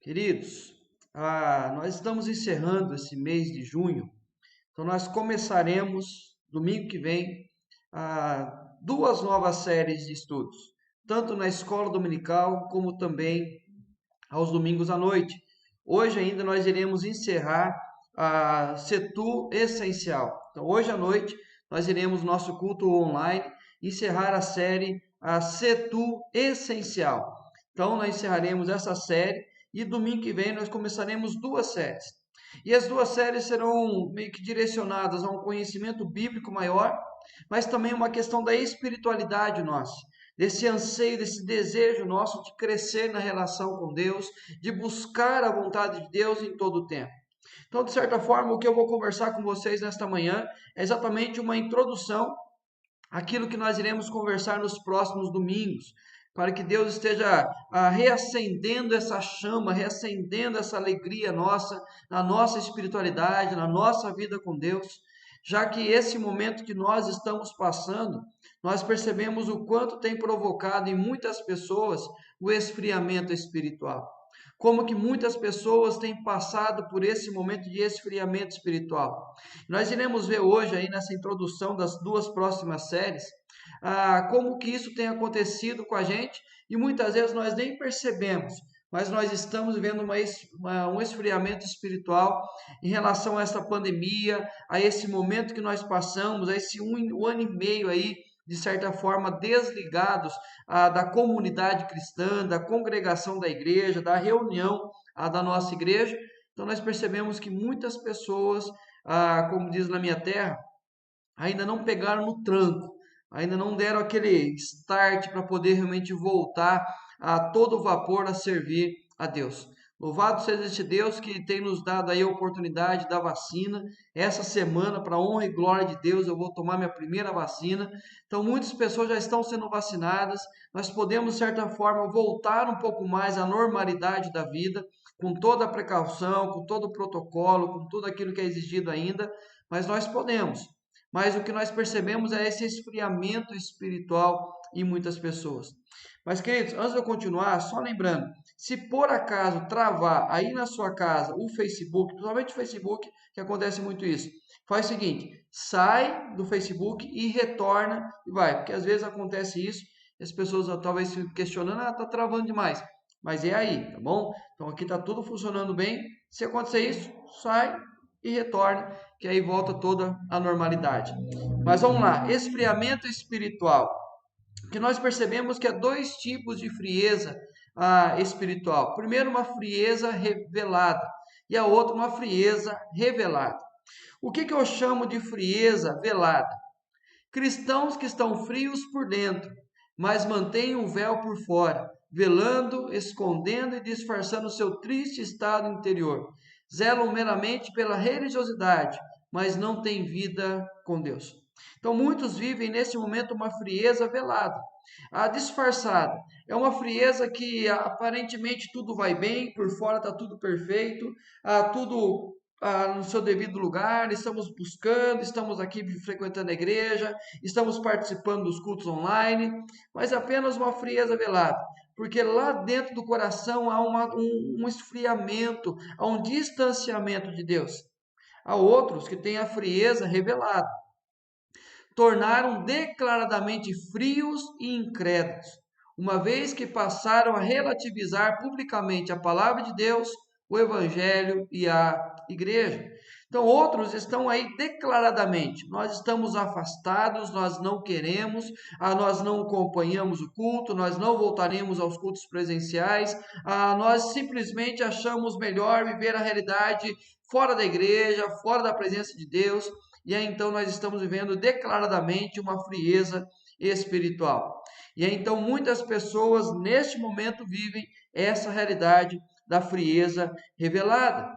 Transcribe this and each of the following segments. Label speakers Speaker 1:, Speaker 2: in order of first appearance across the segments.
Speaker 1: Queridos, nós estamos encerrando esse mês de junho, então nós começaremos domingo que vem duas novas séries de estudos, tanto na escola dominical como também aos domingos à noite. Hoje ainda nós iremos encerrar a Setu Essencial. Então hoje à noite nós iremos nosso culto online encerrar a série a Setu Essencial. Então nós encerraremos essa série e domingo que vem nós começaremos duas séries. E as duas séries serão meio que direcionadas a um conhecimento bíblico maior, mas também uma questão da espiritualidade nossa, desse anseio, desse desejo nosso de crescer na relação com Deus, de buscar a vontade de Deus em todo o tempo. Então, de certa forma, o que eu vou conversar com vocês nesta manhã é exatamente uma introdução àquilo que nós iremos conversar nos próximos domingos, para que Deus esteja reacendendo essa chama, reacendendo essa alegria nossa, na nossa espiritualidade, na nossa vida com Deus, já que esse momento que nós estamos passando, nós percebemos o quanto tem provocado em muitas pessoas o esfriamento espiritual. Como que muitas pessoas têm passado por esse momento de esfriamento espiritual. Nós iremos ver hoje aí nessa introdução das duas próximas séries, como que isso tem acontecido com a gente e muitas vezes nós nem percebemos, mas nós estamos vivendo um esfriamento espiritual em relação a essa pandemia, a esse momento que nós passamos, a esse um ano e meio aí, de certa forma, desligados da comunidade cristã, da congregação da igreja, da reunião da nossa igreja. Então nós percebemos que muitas pessoas, como diz na minha terra, ainda não pegaram no tranco, ainda não deram aquele start para poder realmente voltar a todo vapor a servir a Deus. Louvado seja este Deus que tem nos dado aí a oportunidade da vacina. Essa semana, para a honra e glória de Deus, eu vou tomar minha primeira vacina. Então, muitas pessoas já estão sendo vacinadas. Nós podemos, de certa forma, voltar um pouco mais à normalidade da vida, com toda a precaução, com todo o protocolo, com tudo aquilo que é exigido ainda, mas nós podemos. Mas o que nós percebemos é esse esfriamento espiritual em muitas pessoas. Mas, queridos, antes de eu continuar, só lembrando, se por acaso travar aí na sua casa o Facebook, principalmente o Facebook, que acontece muito isso, faz o seguinte, sai do Facebook e retorna e vai, porque às vezes acontece isso, e as pessoas talvez se questionando, tá travando demais. Mas é aí, tá bom? Então aqui tá tudo funcionando bem. Se acontecer isso, sai e retorna, que aí volta toda a normalidade. Mas vamos lá, esfriamento espiritual. Que nós percebemos que há dois tipos de frieza espiritual. Primeiro, uma frieza revelada e a outra, uma frieza revelada. O que eu chamo de frieza velada? Cristãos que estão frios por dentro, mas mantêm o véu por fora, velando, escondendo e disfarçando o seu triste estado interior. Zelam meramente pela religiosidade, mas não têm vida com Deus. Então, muitos vivem nesse momento uma frieza velada, a disfarçada. É uma frieza que aparentemente tudo vai bem, por fora está tudo perfeito, tudo no seu devido lugar, estamos buscando, estamos aqui frequentando a igreja, estamos participando dos cultos online, mas apenas uma frieza velada, porque lá dentro do coração há um esfriamento, há um distanciamento de Deus. Há outros que têm a frieza revelada, tornaram declaradamente frios e incrédulos, uma vez que passaram a relativizar publicamente a palavra de Deus, o evangelho e a igreja. Então, outros estão aí declaradamente, nós estamos afastados, nós não queremos, nós não acompanhamos o culto, nós não voltaremos aos cultos presenciais, nós simplesmente achamos melhor viver a realidade fora da igreja, fora da presença de Deus, e aí então nós estamos vivendo declaradamente uma frieza espiritual. E aí então muitas pessoas neste momento vivem essa realidade da frieza revelada.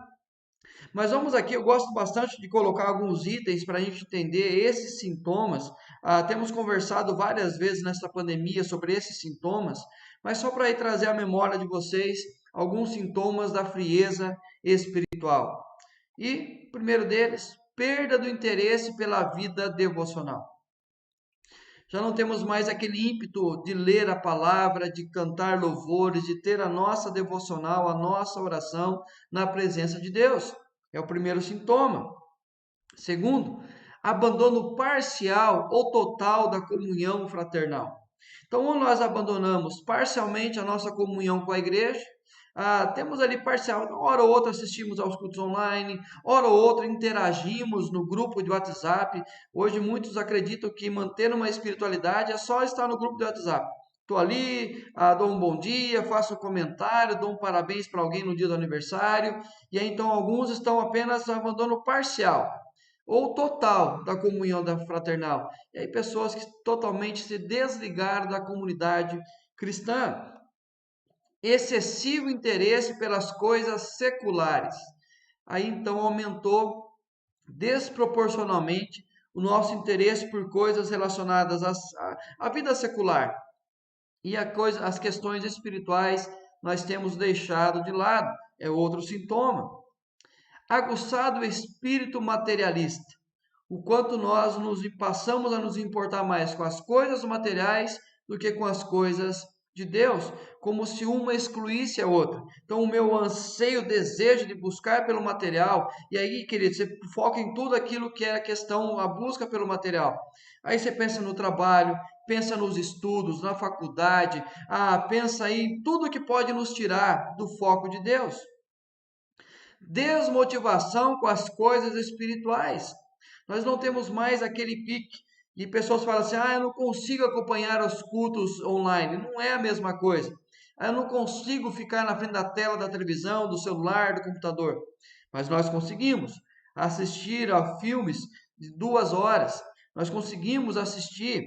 Speaker 1: Mas vamos aqui, eu gosto bastante de colocar alguns itens para a gente entender esses sintomas. Temos conversado várias vezes nessa pandemia sobre esses sintomas, mas só para trazer à memória de vocês alguns sintomas da frieza espiritual. E o primeiro deles, perda do interesse pela vida devocional. Já não temos mais aquele ímpeto de ler a palavra, de cantar louvores, de ter a nossa devocional, a nossa oração na presença de Deus. É o primeiro sintoma. Segundo, abandono parcial ou total da comunhão fraternal. Então, ou nós abandonamos parcialmente a nossa comunhão com a igreja, temos ali parcial, hora ou outra assistimos aos cultos online, hora ou outra interagimos no grupo de WhatsApp. Hoje muitos acreditam que manter uma espiritualidade é só estar no grupo de WhatsApp. Estou ali, dou um bom dia, faço um comentário, dou um parabéns para alguém no dia do aniversário, e aí então alguns estão apenas no abandono parcial ou total da comunhão da fraternal. E aí pessoas que totalmente se desligaram da comunidade cristã. Excessivo interesse pelas coisas seculares. Aí então aumentou desproporcionalmente o nosso interesse por coisas relacionadas à vida secular. E as questões espirituais nós temos deixado de lado. É outro sintoma. Aguçado espírito materialista. O quanto nós passamos a nos importar mais com as coisas materiais do que com as coisas de Deus, como se uma excluísse a outra. Então, o meu anseio, desejo de buscar pelo material, e aí, querido, você foca em tudo aquilo que é a questão, a busca pelo material. Aí você pensa no trabalho, pensa nos estudos, na faculdade, pensa aí em tudo que pode nos tirar do foco de Deus. Desmotivação com as coisas espirituais. Nós não temos mais aquele pique. E pessoas falam assim: eu não consigo acompanhar os cultos online. Não é a mesma coisa. Eu não consigo ficar na frente da tela da televisão, do celular, do computador. Mas nós conseguimos assistir a filmes de 2 horas. Nós conseguimos assistir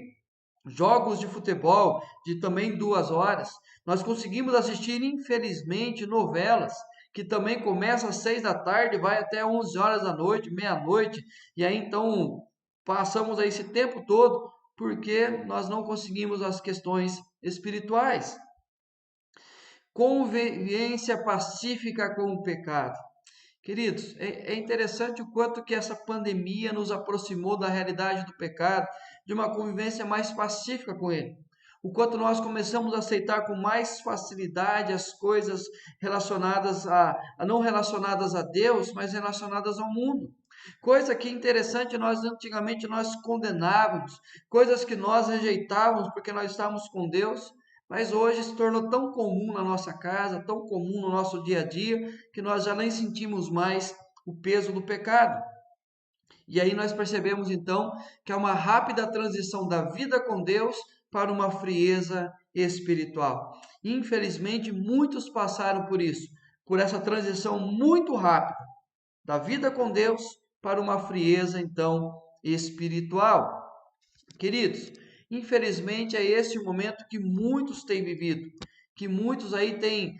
Speaker 1: jogos de futebol de também 2 horas. Nós conseguimos assistir, infelizmente, novelas que também começa às 6 da tarde, vai até 11 horas da noite, meia-noite, e aí então passamos aí esse tempo todo porque nós não conseguimos as questões espirituais. Convivência pacífica com o pecado. Queridos, é interessante o quanto que essa pandemia nos aproximou da realidade do pecado, de uma convivência mais pacífica com ele. O quanto nós começamos a aceitar com mais facilidade as coisas relacionadas não relacionadas a Deus, mas relacionadas ao mundo. Coisa que interessante, nós antigamente nós condenávamos, coisas que nós rejeitávamos porque nós estávamos com Deus, mas hoje se tornou tão comum na nossa casa, tão comum no nosso dia a dia, que nós já nem sentimos mais o peso do pecado. E aí nós percebemos então que é uma rápida transição da vida com Deus para uma frieza espiritual. Infelizmente, muitos passaram por isso, por essa transição muito rápida da vida com Deus para uma frieza então espiritual. Queridos, infelizmente é esse o momento que muitos têm vivido, que muitos aí têm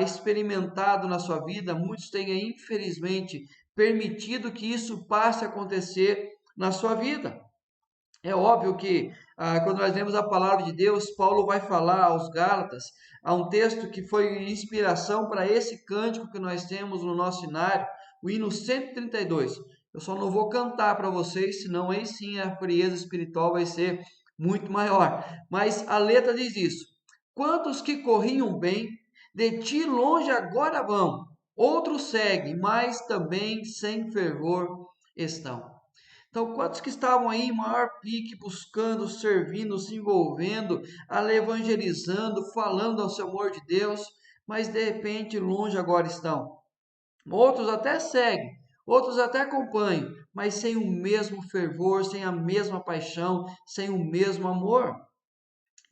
Speaker 1: experimentado na sua vida, muitos têm infelizmente permitido que isso passe a acontecer na sua vida. É óbvio que quando nós lemos a palavra de Deus, Paulo vai falar aos Gálatas, há um texto que foi inspiração para esse cântico que nós temos no nosso cenário, o hino 132. Eu só não vou cantar para vocês, senão aí sim a frieza espiritual vai ser muito maior. Mas a letra diz isso: quantos que corriam bem, de ti longe agora vão, outros seguem, mas também sem fervor estão. Então, quantos que estavam aí em maior pique, buscando, servindo, se envolvendo, evangelizando, falando ao seu amor de Deus, mas de repente longe agora estão. Outros até seguem, outros até acompanham, mas sem o mesmo fervor, sem a mesma paixão, sem o mesmo amor.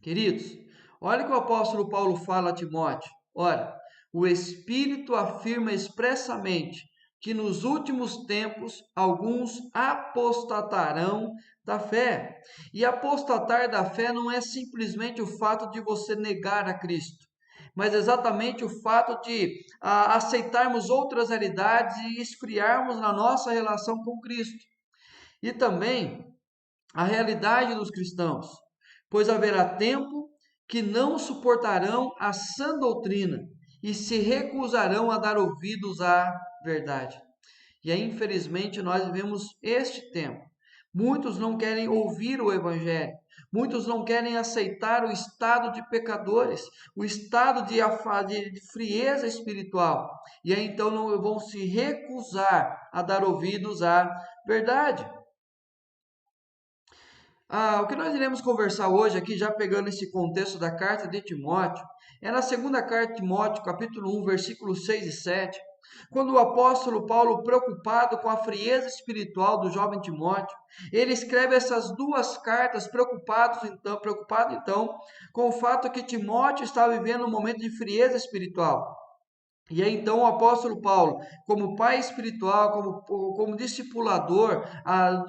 Speaker 1: Queridos, olha o que o apóstolo Paulo fala a Timóteo. Ora, o Espírito afirma expressamente que nos últimos tempos alguns apostatarão da fé. E apostatar da fé não é simplesmente o fato de você negar a Cristo, mas exatamente o fato de aceitarmos outras realidades e esfriarmos na nossa relação com Cristo. E também a realidade dos cristãos, pois haverá tempo que não suportarão a sã doutrina e se recusarão a dar ouvidos à verdade. E aí, infelizmente, nós vivemos este tempo. Muitos não querem ouvir o Evangelho. Muitos não querem aceitar o estado de pecadores, o estado de frieza espiritual. E aí então não vão se recusar a dar ouvidos à verdade. O que nós iremos conversar hoje aqui, já pegando esse contexto da carta de Timóteo, é na segunda carta de Timóteo, capítulo 1, versículos 6 e 7, quando o apóstolo Paulo, preocupado com a frieza espiritual do jovem Timóteo, ele escreve essas duas cartas preocupado então com o fato que Timóteo estava vivendo um momento de frieza espiritual. E aí então o apóstolo Paulo, como pai espiritual, como discipulador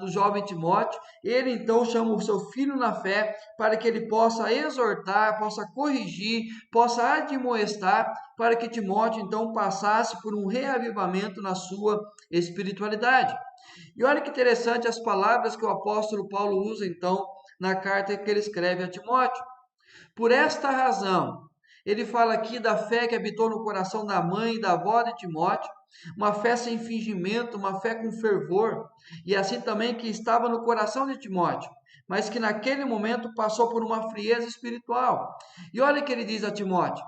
Speaker 1: do jovem Timóteo, ele então chama o seu filho na fé para que ele possa exortar, possa corrigir, possa admoestar, para que Timóteo então passasse por um reavivamento na sua espiritualidade. E olha que interessante as palavras que o apóstolo Paulo usa então na carta que ele escreve a Timóteo. Por esta razão, ele fala aqui da fé que habitou no coração da mãe e da avó de Timóteo, uma fé sem fingimento, uma fé com fervor, e assim também que estava no coração de Timóteo, mas que naquele momento passou por uma frieza espiritual. E olha o que ele diz a Timóteo: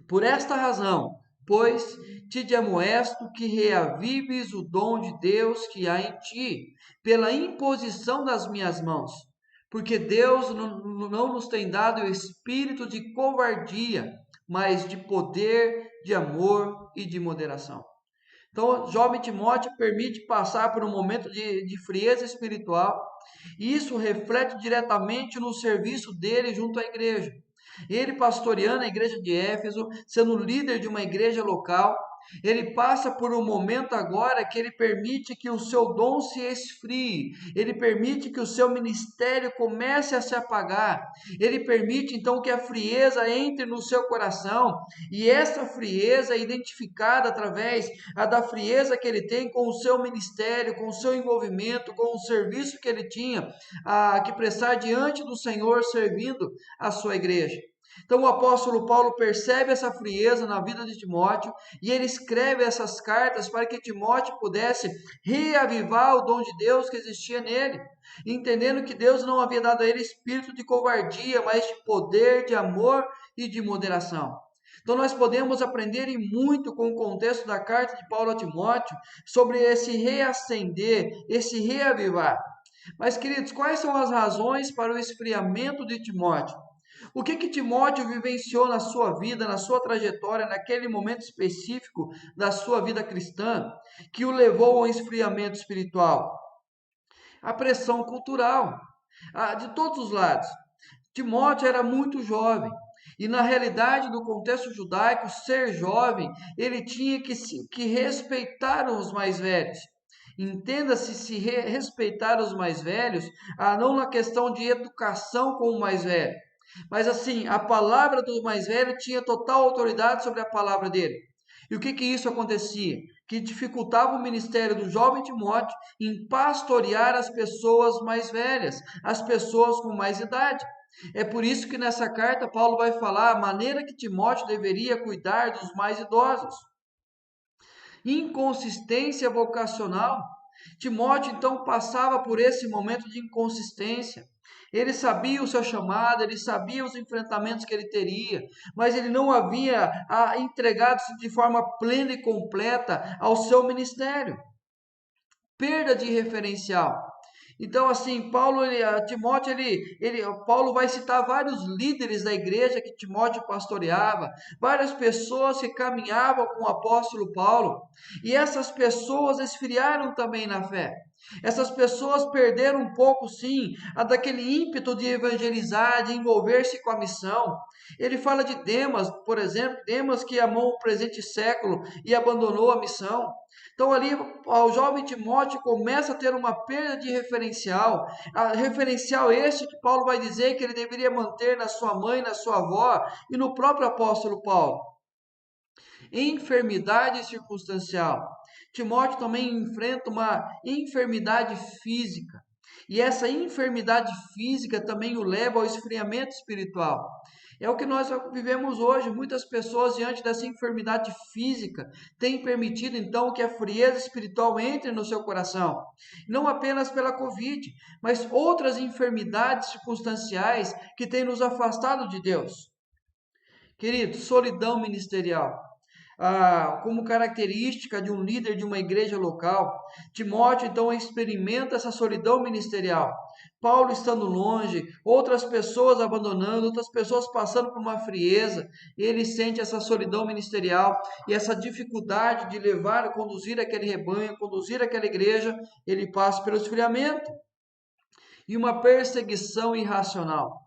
Speaker 1: por esta razão, pois, te amoesto que reavives o dom de Deus que há em ti, pela imposição das minhas mãos. Porque Deus não nos tem dado o espírito de covardia, mas de poder, de amor e de moderação. Então, jovem Timóteo permite passar por um momento de frieza espiritual, e isso reflete diretamente no serviço dele junto à igreja. Ele pastoreando a igreja de Éfeso, sendo líder de uma igreja local, ele passa por um momento agora que ele permite que o seu dom se esfrie, ele permite que o seu ministério comece a se apagar, ele permite então que a frieza entre no seu coração, e essa frieza é identificada através da frieza que ele tem com o seu ministério, com o seu envolvimento, com o serviço que ele tinha que prestar diante do Senhor, servindo a sua igreja. Então o apóstolo Paulo percebe essa frieza na vida de Timóteo e ele escreve essas cartas para que Timóteo pudesse reavivar o dom de Deus que existia nele, entendendo que Deus não havia dado a ele espírito de covardia, mas de poder, de amor e de moderação. Então nós podemos aprender e muito com o contexto da carta de Paulo a Timóteo sobre esse reacender, esse reavivar. Mas, queridos, quais são as razões para o esfriamento de Timóteo? O que Timóteo vivenciou na sua vida, na sua trajetória, naquele momento específico da sua vida cristã, que o levou ao esfriamento espiritual? A pressão cultural, de todos os lados. Timóteo era muito jovem. E na realidade do contexto judaico, ser jovem, ele tinha que respeitar os mais velhos. Entenda-se se respeitar os mais velhos, não na questão de educação com o mais velho, mas assim, a palavra do mais velho tinha total autoridade sobre a palavra dele. E o que isso acontecia? Que dificultava o ministério do jovem Timóteo em pastorear as pessoas mais velhas, as pessoas com mais idade. É por isso que nessa carta Paulo vai falar a maneira que Timóteo deveria cuidar dos mais idosos. Inconsistência vocacional. Timóteo então passava por esse momento de inconsistência. Ele sabia o seu chamado, ele sabia os enfrentamentos que ele teria, mas ele não havia entregado-se de forma plena e completa ao seu ministério. Perda de referencial. Então, assim, Timóteo, Paulo vai citar vários líderes da igreja que Timóteo pastoreava, várias pessoas que caminhavam com o apóstolo Paulo, e essas pessoas esfriaram também na fé. Essas pessoas perderam um pouco, sim, daquele ímpeto de evangelizar, de envolver-se com a missão. Ele fala de Demas, por exemplo, Demas que amou o presente século e abandonou a missão. Então ali o jovem Timóteo começa a ter uma perda de referencial, referencial este que Paulo vai dizer que ele deveria manter na sua mãe, na sua avó e no próprio apóstolo Paulo. Enfermidade circunstancial. Timóteo também enfrenta uma enfermidade física. E essa enfermidade física também o leva ao esfriamento espiritual. É o que nós vivemos hoje. Muitas pessoas, diante dessa enfermidade física, têm permitido então que a frieza espiritual entre no seu coração. Não apenas pela Covid, mas outras enfermidades circunstanciais que têm nos afastado de Deus. Querido, solidão ministerial. Como característica de um líder de uma igreja local, Timóteo então experimenta essa solidão ministerial. Paulo estando longe, outras pessoas abandonando, outras pessoas passando por uma frieza, ele sente essa solidão ministerial e essa dificuldade de levar, conduzir aquele rebanho, conduzir aquela igreja, ele passa pelo esfriamento e uma perseguição irracional.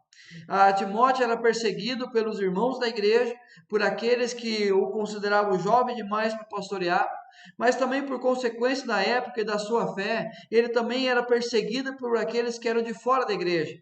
Speaker 1: Timóteo era perseguido pelos irmãos da igreja, por aqueles que o consideravam jovem demais para pastorear, mas também por consequência da época e da sua fé, ele também era perseguido por aqueles que eram de fora da igreja.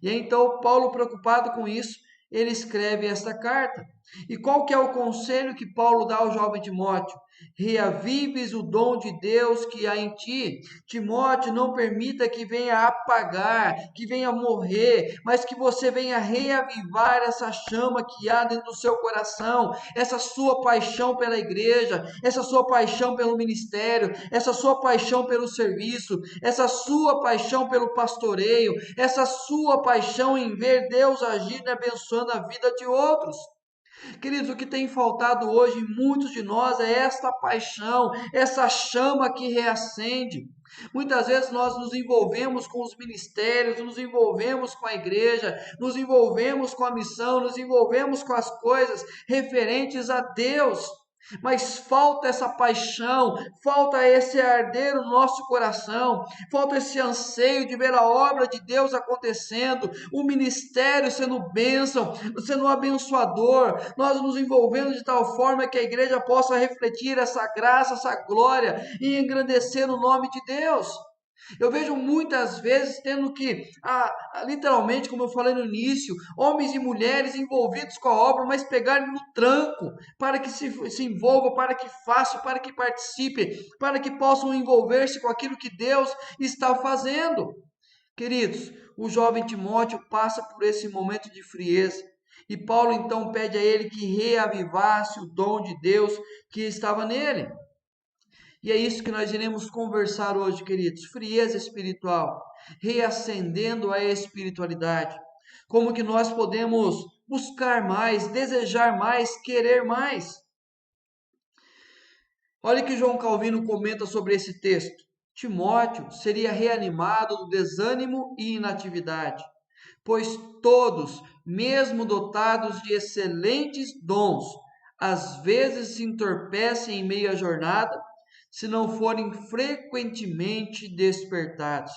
Speaker 1: E então Paulo, preocupado com isso, ele escreve esta carta. E qual que é o conselho que Paulo dá ao jovem Timóteo? Reavives o dom de Deus que há em ti. Timóteo, não permita que venha apagar, que venha morrer, mas que você venha reavivar essa chama que há dentro do seu coração, essa sua paixão pela igreja, essa sua paixão pelo ministério, essa sua paixão pelo serviço, essa sua paixão pelo pastoreio, essa sua paixão em ver Deus agir e abençoando a vida de outros. Queridos, o que tem faltado hoje em muitos de nós é esta paixão, essa chama que reacende. Muitas vezes nós nos envolvemos com os ministérios, nos envolvemos com a igreja, nos envolvemos com a missão, nos envolvemos com as coisas referentes a Deus. Mas falta essa paixão, falta esse arder no nosso coração, falta esse anseio de ver a obra de Deus acontecendo, o ministério sendo bênção, sendo um abençoador, nós nos envolvemos de tal forma que a igreja possa refletir essa graça, essa glória e engrandecer o nome de Deus. Eu vejo muitas vezes tendo que, literalmente, como eu falei no início, homens e mulheres envolvidos com a obra, mas pegarem no tranco para que se envolvam, para que façam, para que participem, para que possam envolver-se com aquilo que Deus está fazendo. Queridos, o jovem Timóteo passa por esse momento de frieza. E Paulo então pede a ele que reavivasse o dom de Deus que estava nele. E é isso que nós iremos conversar hoje, queridos. Frieza espiritual, reacendendo a espiritualidade. Como que nós podemos buscar mais, desejar mais, querer mais. Olha que João Calvino comenta sobre esse texto. Timóteo seria reanimado do desânimo e inatividade, pois todos, mesmo dotados de excelentes dons, às vezes se entorpecem em meio à jornada, se não forem frequentemente despertados.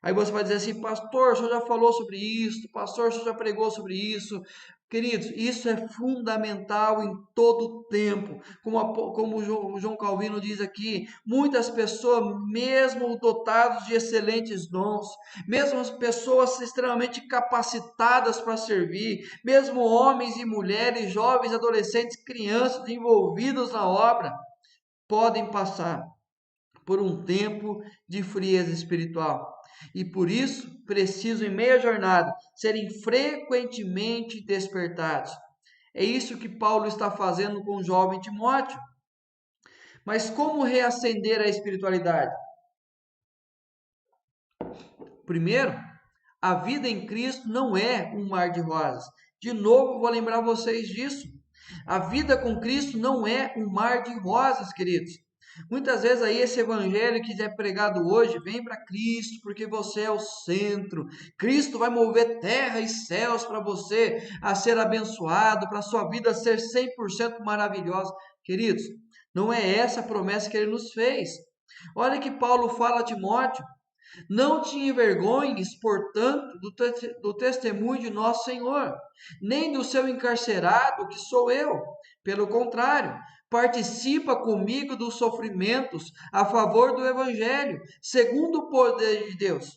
Speaker 1: Aí você vai dizer assim, pastor, o senhor já falou sobre isso, pastor, o senhor já pregou sobre isso. Queridos, isso é fundamental em todo tempo. Como o João Calvino diz aqui, muitas pessoas, mesmo dotadas de excelentes dons, mesmo as pessoas extremamente capacitadas para servir, mesmo homens e mulheres, jovens, adolescentes, crianças envolvidos na obra, podem passar por um tempo de frieza espiritual. E por isso precisam, em meia jornada, serem frequentemente despertados. É isso que Paulo está fazendo com o jovem Timóteo. Mas como reacender a espiritualidade? Primeiro, a vida em Cristo não é um mar de rosas. De novo, vou lembrar vocês disso. A vida com Cristo não é um mar de rosas, queridos. Muitas vezes aí esse evangelho que é pregado hoje, vem para Cristo, porque você é o centro. Cristo vai mover terra e céus para você a ser abençoado, para a sua vida ser 100% maravilhosa. Queridos, não é essa a promessa que ele nos fez. Olha que Paulo fala a Timóteo: não te envergonhes, portanto, do testemunho de nosso Senhor, nem do seu encarcerado, que sou eu. Pelo contrário, participa comigo dos sofrimentos a favor do Evangelho, segundo o poder de Deus,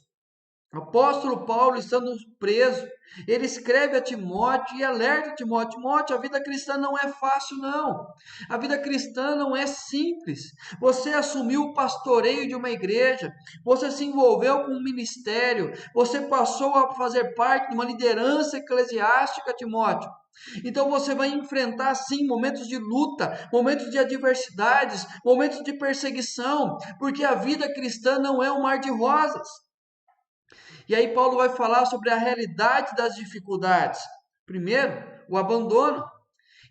Speaker 1: Apóstolo Paulo, estando preso, ele escreve a Timóteo e alerta Timóteo: Timóteo, a vida cristã não é fácil, não. A vida cristã não é simples. Você assumiu o pastoreio de uma igreja, você se envolveu com um ministério, você passou a fazer parte de uma liderança eclesiástica, Timóteo. Então você vai enfrentar sim momentos de luta, momentos de adversidades, momentos de perseguição, porque a vida cristã não é um mar de rosas. E aí Paulo vai falar sobre a realidade das dificuldades. Primeiro, o abandono.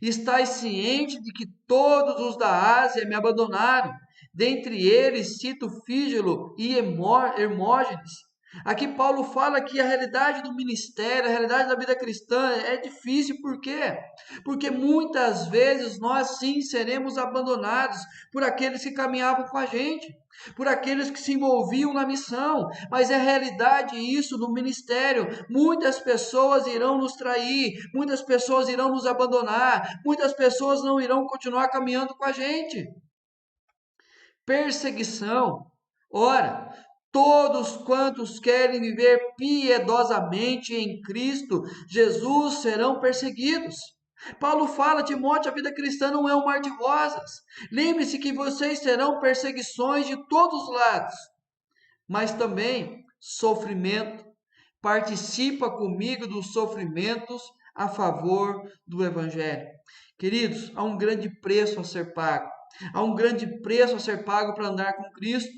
Speaker 1: Estais ciente de que todos os da Ásia me abandonaram. Dentre eles cito Fígelo e Hermógenes. Aqui Paulo fala que a realidade do ministério, a realidade da vida cristã é difícil, por quê? Porque muitas vezes nós sim seremos abandonados por aqueles que caminhavam com a gente, por aqueles que se envolviam na missão, mas é realidade isso no ministério. Muitas pessoas irão nos trair, muitas pessoas irão nos abandonar, muitas pessoas não irão continuar caminhando com a gente. Perseguição. Ora, todos quantos querem viver piedosamente em Cristo Jesus serão perseguidos. Paulo fala, Timóteo, a vida cristã não é um mar de rosas. Lembre-se que vocês terão perseguições de todos os lados, mas também sofrimento. Participa comigo dos sofrimentos a favor do Evangelho. Queridos, há um grande preço a ser pago. Há um grande preço a ser pago para andar com Cristo.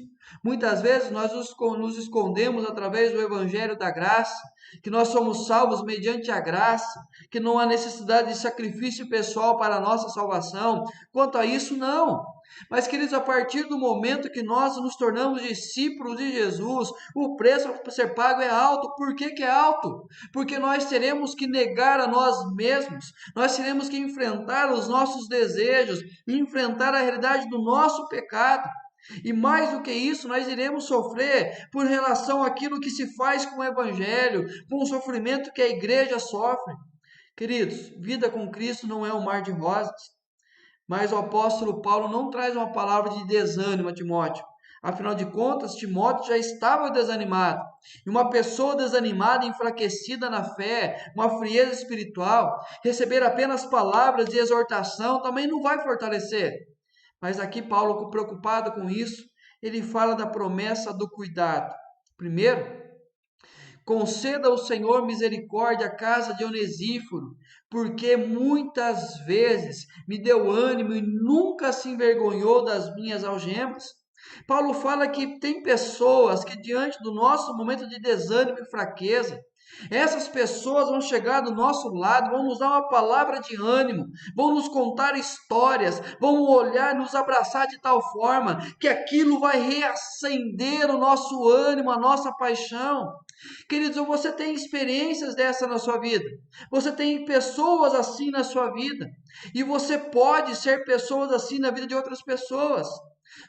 Speaker 1: Muitas vezes nós nos escondemos através do Evangelho da graça, que nós somos salvos mediante a graça, que não há necessidade de sacrifício pessoal para a nossa salvação. Quanto a isso, não. Mas, queridos, a partir do momento que nós nos tornamos discípulos de Jesus, o preço a ser pago é alto. Por que que é alto? Porque nós teremos que negar a nós mesmos, nós teremos que enfrentar os nossos desejos, enfrentar a realidade do nosso pecado. E mais do que isso, nós iremos sofrer por relação àquilo que se faz com o Evangelho, com o sofrimento que a igreja sofre. Queridos, vida com Cristo não é um mar de rosas. Mas o apóstolo Paulo não traz uma palavra de desânimo a Timóteo. Afinal de contas, Timóteo já estava desanimado. E uma pessoa desanimada, enfraquecida na fé, uma frieza espiritual, receber apenas palavras de exortação também não vai fortalecer. Mas aqui Paulo, preocupado com isso, ele fala da promessa do cuidado. Primeiro, conceda ao Senhor misericórdia à casa de Onesíforo, porque muitas vezes me deu ânimo e nunca se envergonhou das minhas algemas. Paulo fala que tem pessoas que, diante do nosso momento de desânimo e fraqueza, essas pessoas vão chegar do nosso lado, vão nos dar uma palavra de ânimo, vão nos contar histórias, vão olhar, nos abraçar de tal forma que aquilo vai reacender o nosso ânimo, a nossa paixão. Queridos, você tem experiências dessa na sua vida, você tem pessoas assim na sua vida, e você pode ser pessoas assim na vida de outras pessoas.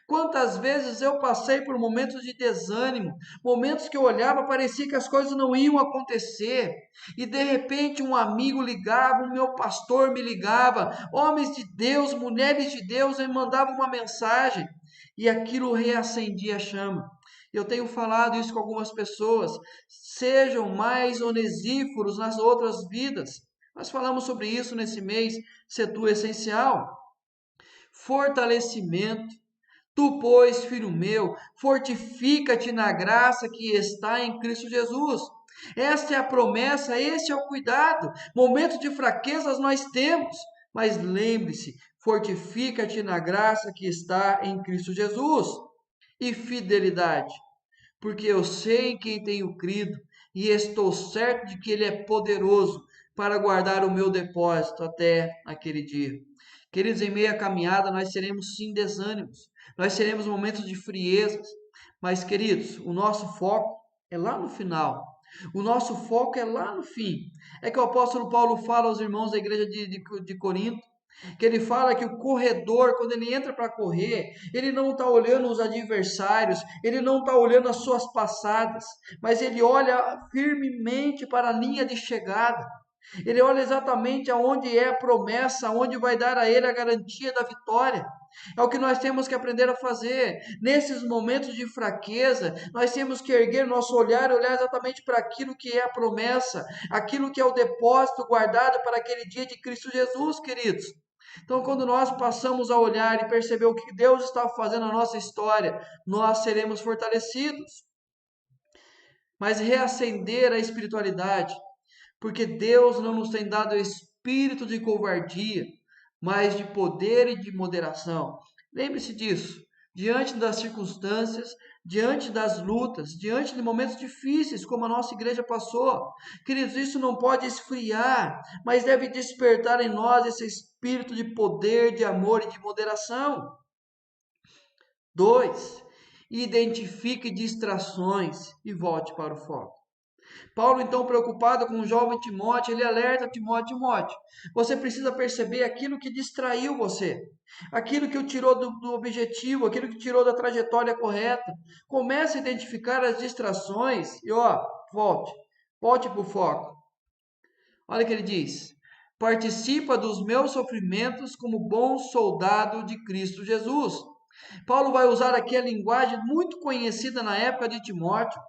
Speaker 1: Quantas vezes eu passei por momentos de desânimo, momentos que eu olhava, parecia que as coisas não iam acontecer, e de repente um amigo ligava, o meu pastor me ligava, homens de Deus, mulheres de Deus me mandavam uma mensagem, e aquilo reacendia a chama. Eu tenho falado isso com algumas pessoas, sejam mais onesíforos nas outras vidas. Nós falamos sobre isso nesse mês, Setu Essencial. Fortalecimento. Tu, pois, filho meu, fortifica-te na graça que está em Cristo Jesus. Esta é a promessa, esse é o cuidado. Momentos de fraquezas nós temos, mas lembre-se, fortifica-te na graça que está em Cristo Jesus. E fidelidade, porque eu sei em quem tenho crido e estou certo de que Ele é poderoso para guardar o meu depósito até aquele dia. Queridos, em meio à caminhada nós teremos sim desânimos, nós teremos momentos de friezas, mas queridos, o nosso foco é lá no final. O nosso foco é lá no fim. É que o apóstolo Paulo fala aos irmãos da igreja de Corinto, que ele fala que o corredor, quando ele entra para correr, ele não está olhando os adversários, ele não está olhando as suas passadas, mas ele olha firmemente para a linha de chegada. Ele olha exatamente aonde é a promessa, aonde vai dar a ele a garantia da vitória. É o que nós temos que aprender a fazer. Nesses momentos de fraqueza, nós temos que erguer nosso olhar e olhar exatamente para aquilo que é a promessa, aquilo que é o depósito guardado para aquele dia de Cristo Jesus, queridos. Então, quando nós passamos a olhar e perceber o que Deus está fazendo na nossa história, nós seremos fortalecidos. Mas reacender a espiritualidade, porque Deus não nos tem dado espírito de covardia, mas de poder e de moderação. Lembre-se disso. Diante das circunstâncias, diante das lutas, diante de momentos difíceis, como a nossa igreja passou, queridos, isso não pode esfriar, mas deve despertar em nós esse espírito de poder, de amor e de moderação. 2. Identifique distrações e volte para o foco. Paulo, então, preocupado com o jovem Timóteo, ele alerta Timóteo: você precisa perceber aquilo que distraiu você, aquilo que o tirou do objetivo, aquilo que tirou da trajetória correta. Comece a identificar as distrações e, volte para o foco. Olha o que ele diz: participa dos meus sofrimentos como bom soldado de Cristo Jesus. Paulo vai usar aqui a linguagem muito conhecida na época de Timóteo,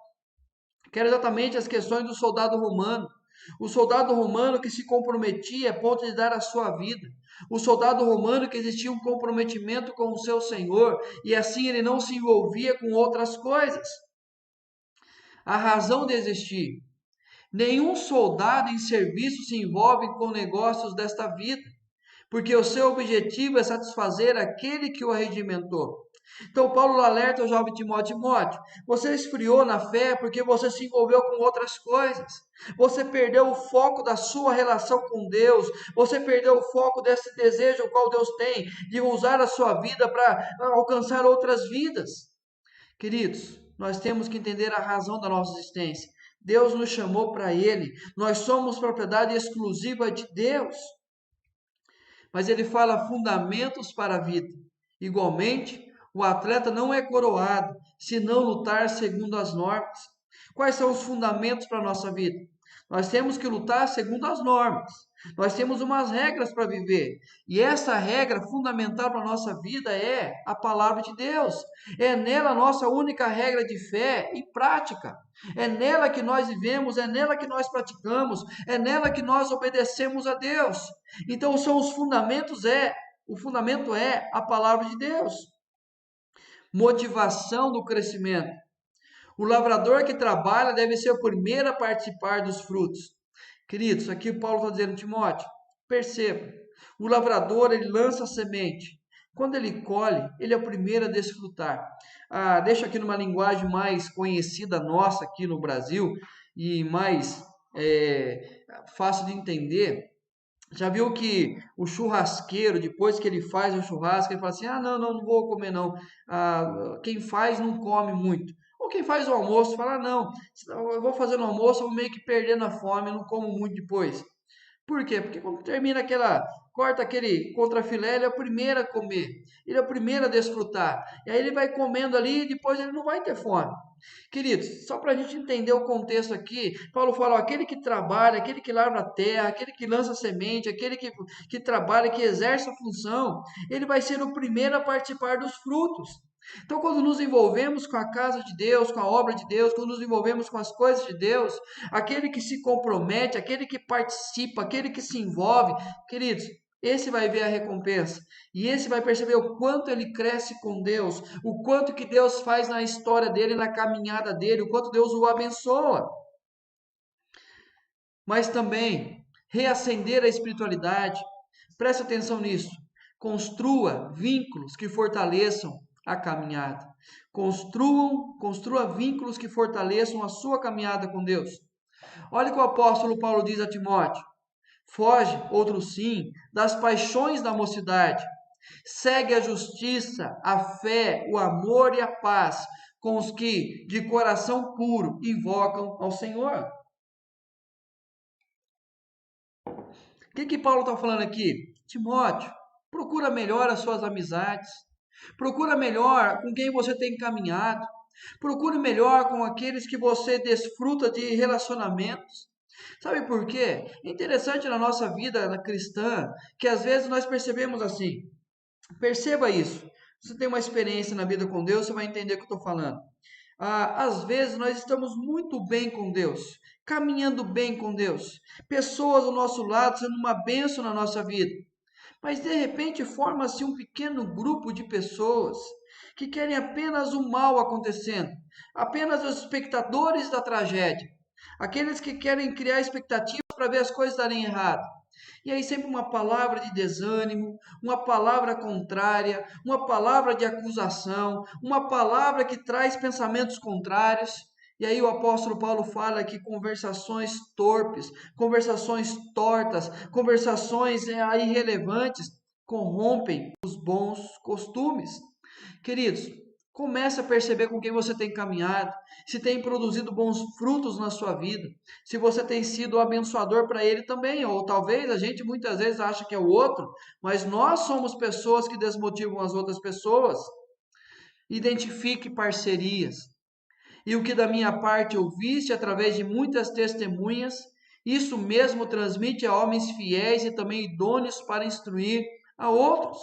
Speaker 1: que era exatamente as questões do soldado romano. O soldado romano que se comprometia a ponto de dar a sua vida. O soldado romano que existia um comprometimento com o seu Senhor e assim ele não se envolvia com outras coisas. A razão de existir. Nenhum soldado em serviço se envolve com negócios desta vida, porque o seu objetivo é satisfazer aquele que o arregimentou. Então Paulo alerta o jovem Timóteo: você esfriou na fé porque você se envolveu com outras coisas. Você perdeu o foco da sua relação com Deus. Você perdeu o foco desse desejo qual Deus tem de usar a sua vida para alcançar outras vidas. Queridos, nós temos que entender a razão da nossa existência. Deus nos chamou para Ele. Nós somos propriedade exclusiva de Deus. Mas ele fala fundamentos para a vida. Igualmente, o atleta não é coroado se não lutar segundo as normas. Quais são os fundamentos para a nossa vida? Nós temos que lutar segundo as normas. Nós temos umas regras para viver. E essa regra fundamental para a nossa vida é a palavra de Deus. É nela a nossa única regra de fé e prática. É nela que nós vivemos, é nela que nós praticamos, é nela que nós obedecemos a Deus. Então são os fundamentos, o fundamento é a palavra de Deus. Motivação do crescimento. O lavrador que trabalha deve ser o primeiro a participar dos frutos. Queridos, aqui Paulo está dizendo: Timóteo, perceba, o lavrador ele lança a semente. Quando ele colhe, ele é o primeiro a desfrutar. Deixa aqui numa linguagem mais conhecida nossa aqui no Brasil e mais fácil de entender. Já viu que o churrasqueiro, depois que ele faz o churrasco, ele fala assim: não vou comer não. Quem faz não come muito. Ou quem faz o almoço fala: não, eu vou fazer no almoço, eu vou meio que perdendo a fome, não como muito depois. Por quê? Porque quando termina corta aquele contrafilé, ele é o primeiro a comer, ele é o primeiro a desfrutar. E aí ele vai comendo ali e depois ele não vai ter fome. Queridos, só para a gente entender o contexto aqui, Paulo fala: aquele que trabalha, aquele que lavra a terra, aquele que lança semente, aquele que trabalha, que exerce a função, ele vai ser o primeiro a participar dos frutos. Então, quando nos envolvemos com a casa de Deus, com a obra de Deus, quando nos envolvemos com as coisas de Deus, aquele que se compromete, aquele que participa, aquele que se envolve, queridos, esse vai ver a recompensa. E esse vai perceber o quanto ele cresce com Deus, o quanto que Deus faz na história dele, na caminhada dele, o quanto Deus o abençoa. Mas também, reacender a espiritualidade, preste atenção nisso. Construa vínculos que fortaleçam a caminhada. Construa vínculos que fortaleçam a sua caminhada com Deus. Olha o que o apóstolo Paulo diz a Timóteo: foge, outro sim, das paixões da mocidade. Segue a justiça, a fé, o amor e a paz com os que, de coração puro, invocam ao Senhor. O que Paulo está falando aqui? Timóteo, procura melhor as suas amizades. Procura melhor com quem você tem caminhado. Procure melhor com aqueles que você desfruta de relacionamentos. Sabe por quê? É interessante na nossa vida na cristã que às vezes nós percebemos assim. Perceba isso. Se você tem uma experiência na vida com Deus, você vai entender o que eu estou falando. Às vezes nós estamos muito bem com Deus, caminhando bem com Deus, pessoas ao nosso lado sendo uma bênção na nossa vida, mas de repente forma-se um pequeno grupo de pessoas que querem apenas o mal acontecendo, apenas os espectadores da tragédia, aqueles que querem criar expectativas para ver as coisas darem errado. E aí sempre uma palavra de desânimo, uma palavra contrária, uma palavra de acusação, uma palavra que traz pensamentos contrários. E aí o apóstolo Paulo fala que conversações torpes, conversações tortas, conversações irrelevantes corrompem os bons costumes. Queridos, comece a perceber com quem você tem caminhado, se tem produzido bons frutos na sua vida, se você tem sido abençoador para ele também, ou talvez a gente muitas vezes acha que é o outro, mas nós somos pessoas que desmotivam as outras pessoas. Identifique parcerias. E o que da minha parte ouviste através de muitas testemunhas, isso mesmo transmite a homens fiéis e também idôneos para instruir a outros.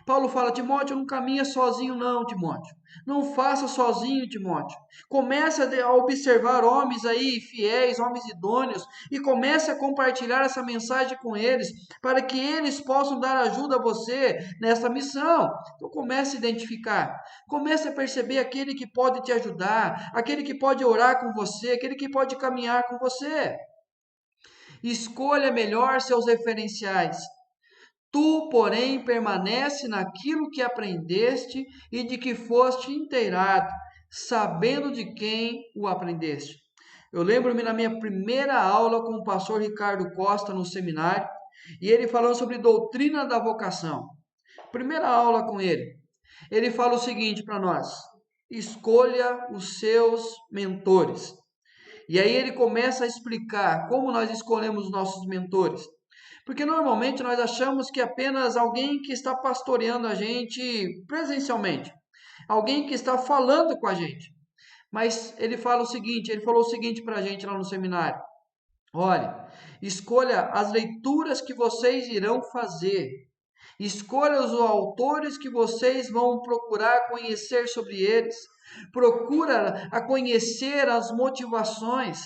Speaker 1: Paulo fala, Timóteo, não caminha sozinho não, Timóteo. Não faça sozinho, Timóteo. Comece a observar homens aí fiéis, homens idôneos, e comece a compartilhar essa mensagem com eles, para que eles possam dar ajuda a você nessa missão. Então comece a identificar, comece a perceber aquele que pode te ajudar, aquele que pode orar com você, aquele que pode caminhar com você. Escolha melhor seus referenciais. Tu, porém, permanece naquilo que aprendeste e de que foste inteirado, sabendo de quem o aprendeste. Eu lembro-me na minha primeira aula com o pastor Ricardo Costa no seminário, e ele falou sobre doutrina da vocação. Primeira aula com ele. Ele fala o seguinte para nós: escolha os seus mentores. E aí ele começa a explicar como nós escolhemos os nossos mentores. Porque normalmente nós achamos que apenas alguém que está pastoreando a gente presencialmente, alguém que está falando com a gente. Mas ele fala o seguinte, ele falou o seguinte para a gente lá no seminário: olha, escolha as leituras que vocês irão fazer. Escolha os autores que vocês vão procurar conhecer sobre eles. Procura a conhecer as motivações.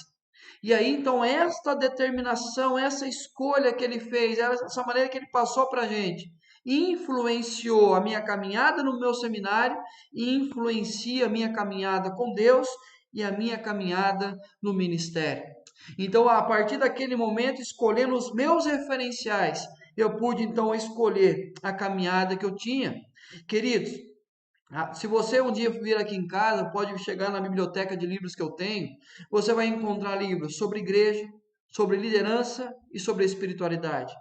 Speaker 1: E aí, então, esta determinação, essa escolha que ele fez, essa maneira que ele passou para a gente, influenciou a minha caminhada no meu seminário e influencia a minha caminhada com Deus e a minha caminhada no ministério. Então, a partir daquele momento, escolhendo os meus referenciais, eu pude então escolher a caminhada que eu tinha. Queridos, se você um dia vir aqui em casa, pode chegar na biblioteca de livros que eu tenho, você vai encontrar livros sobre igreja, sobre liderança e sobre espiritualidade.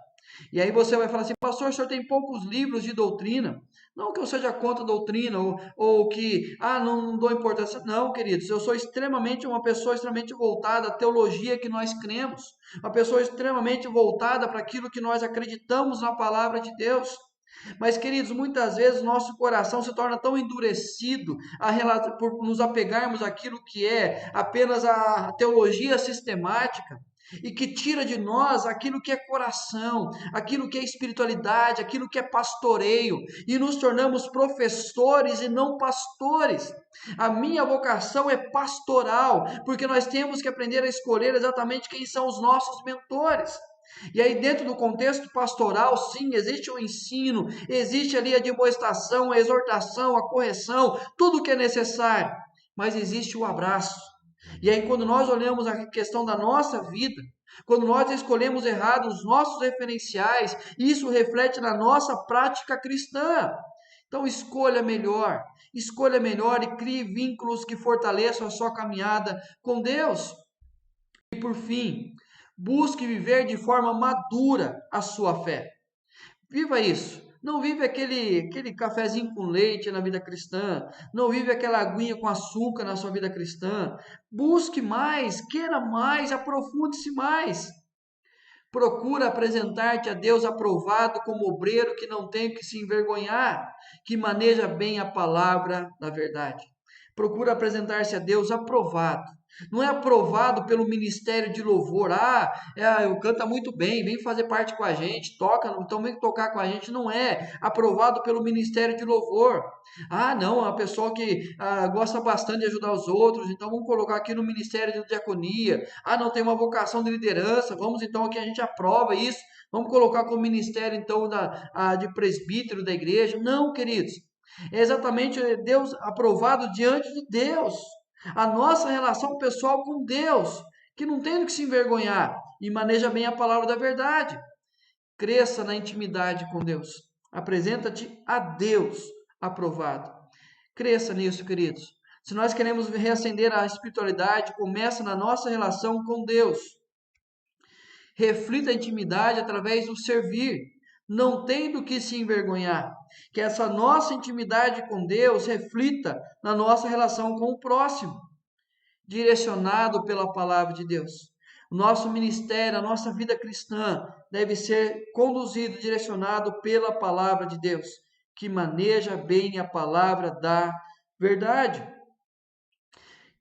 Speaker 1: E aí você vai falar assim, pastor, o senhor tem poucos livros de doutrina. Não que eu seja contra a doutrina, ou que, não dou importância. Não, queridos, eu sou uma pessoa extremamente voltada à teologia que nós cremos. Uma pessoa extremamente voltada para aquilo que nós acreditamos na palavra de Deus. Mas, queridos, muitas vezes nosso coração se torna tão endurecido por nos apegarmos àquilo que é apenas a teologia sistemática e que tira de nós aquilo que é coração, aquilo que é espiritualidade, aquilo que é pastoreio, e nos tornamos professores e não pastores. A minha vocação é pastoral, porque nós temos que aprender a escolher exatamente quem são os nossos mentores. E aí, dentro do contexto pastoral, sim, existe o ensino, existe ali a demonstração, a exortação, a correção, tudo o que é necessário, mas existe o abraço. E aí, quando nós olhamos a questão da nossa vida, quando nós escolhemos errado os nossos referenciais, isso reflete na nossa prática cristã. Então, escolha melhor e crie vínculos que fortaleçam a sua caminhada com Deus. E por fim, busque viver de forma madura a sua fé. Viva isso. Não vive aquele cafezinho com leite na vida cristã. Não vive aquela aguinha com açúcar na sua vida cristã. Busque mais, queira mais, aprofunde-se mais. Procura apresentar-te a Deus aprovado como obreiro que não tem que se envergonhar, que maneja bem a palavra da verdade. Procura apresentar-se a Deus aprovado. Não é aprovado pelo ministério de louvor. Eu canta muito bem, vem fazer parte com a gente, toca, então vem tocar com a gente. Não é aprovado pelo ministério de louvor. Não, é uma pessoa que gosta bastante de ajudar os outros, então vamos colocar aqui no ministério de diaconia. Não tem uma vocação de liderança, vamos então aqui a gente aprova isso. Vamos colocar como ministério então de presbítero da igreja. Não, queridos. É exatamente Deus aprovado diante de Deus. A nossa relação pessoal com Deus, que não tem do que se envergonhar e maneja bem a palavra da verdade. Cresça na intimidade com Deus. Apresenta-te a Deus aprovado. Cresça nisso, queridos. Se nós queremos reacender a espiritualidade, começa na nossa relação com Deus. Reflita a intimidade através do servir. Não tem do que se envergonhar. Que essa nossa intimidade com Deus reflita na nossa relação com o próximo, direcionado pela palavra de Deus. O nosso ministério, a nossa vida cristã deve ser conduzido, direcionado pela palavra de Deus, que maneja bem a palavra da verdade.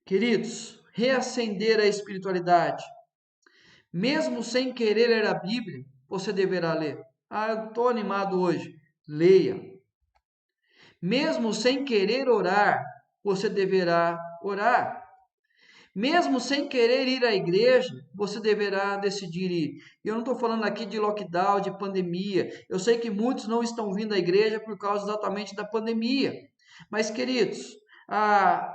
Speaker 1: Queridos, reacender a espiritualidade. Mesmo sem querer ler a Bíblia, você deverá ler. Eu estou animado hoje. Leia. Mesmo sem querer orar, você deverá orar. Mesmo sem querer ir à igreja, você deverá decidir ir. Eu não estou falando aqui de lockdown, de pandemia. Eu sei que muitos não estão vindo à igreja por causa exatamente da pandemia. Mas, queridos,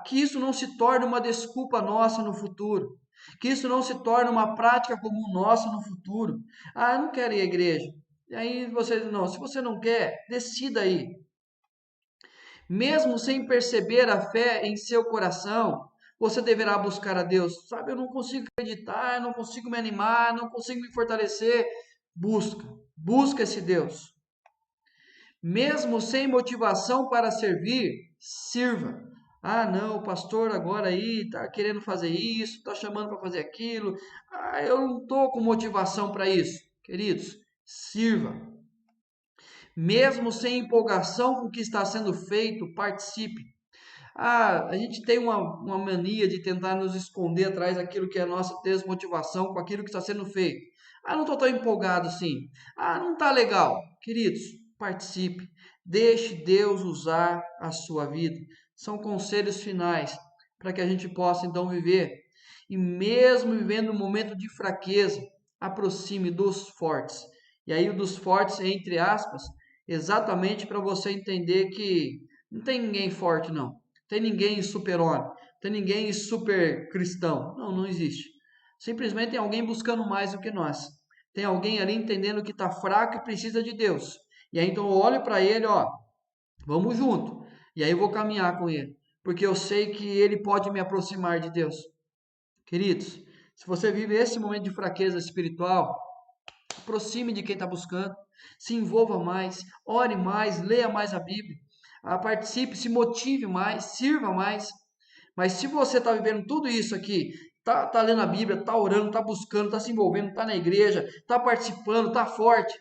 Speaker 1: que isso não se torne uma desculpa nossa no futuro. Que isso não se torne uma prática comum nossa no futuro. Eu não quero ir à igreja. E aí se você não quer, decida aí. Mesmo sem perceber a fé em seu coração, você deverá buscar a Deus. Sabe, eu não consigo acreditar, eu não consigo me animar, não consigo me fortalecer. Busca esse Deus. Mesmo sem motivação para servir, sirva. Não, o pastor agora aí está querendo fazer isso, está chamando para fazer aquilo. Eu não estou com motivação para isso. Queridos, sirva. Mesmo sem empolgação com o que está sendo feito, participe. A gente tem uma mania de tentar nos esconder atrás daquilo que é a nossa desmotivação com aquilo que está sendo feito. Não estou tão empolgado assim. Não está legal. Queridos, participe. Deixe Deus usar a sua vida. São conselhos finais para que a gente possa então viver. E mesmo vivendo um momento de fraqueza, aproxime dos fortes. E aí o dos fortes, entre aspas, exatamente para você entender que não tem ninguém forte não. Tem ninguém super-homem, tem ninguém super cristão. Não existe. Simplesmente tem alguém buscando mais do que nós. Tem alguém ali entendendo que está fraco e precisa de Deus. E aí então eu olho para ele, vamos junto. E aí eu vou caminhar com ele, porque eu sei que ele pode me aproximar de Deus. Queridos, se você vive esse momento de fraqueza espiritual, aproxime de quem está buscando, se envolva mais, ore mais, leia mais a Bíblia. Participe, se motive mais, sirva mais. Mas se você está vivendo tudo isso aqui, tá lendo a Bíblia, está orando, está buscando, está se envolvendo, está na igreja, está participando, está forte,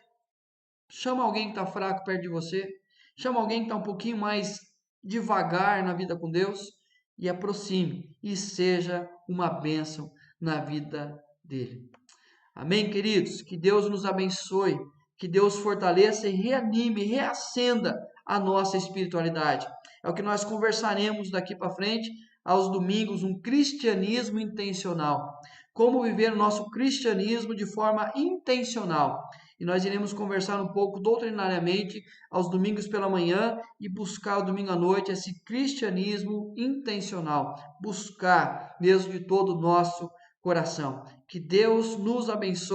Speaker 1: chama alguém que está fraco perto de você, chama alguém que está um pouquinho mais devagar na vida com Deus e aproxime e seja uma bênção na vida dele. Amém, queridos? Que Deus nos abençoe, que Deus fortaleça e reanime, reacenda a nossa espiritualidade. É o que nós conversaremos daqui para frente, aos domingos, um cristianismo intencional. Como viver o nosso cristianismo de forma intencional. E nós iremos conversar um pouco doutrinariamente aos domingos pela manhã e buscar o domingo à noite esse cristianismo intencional. Buscar mesmo de todo o nosso coração. Que Deus nos abençoe.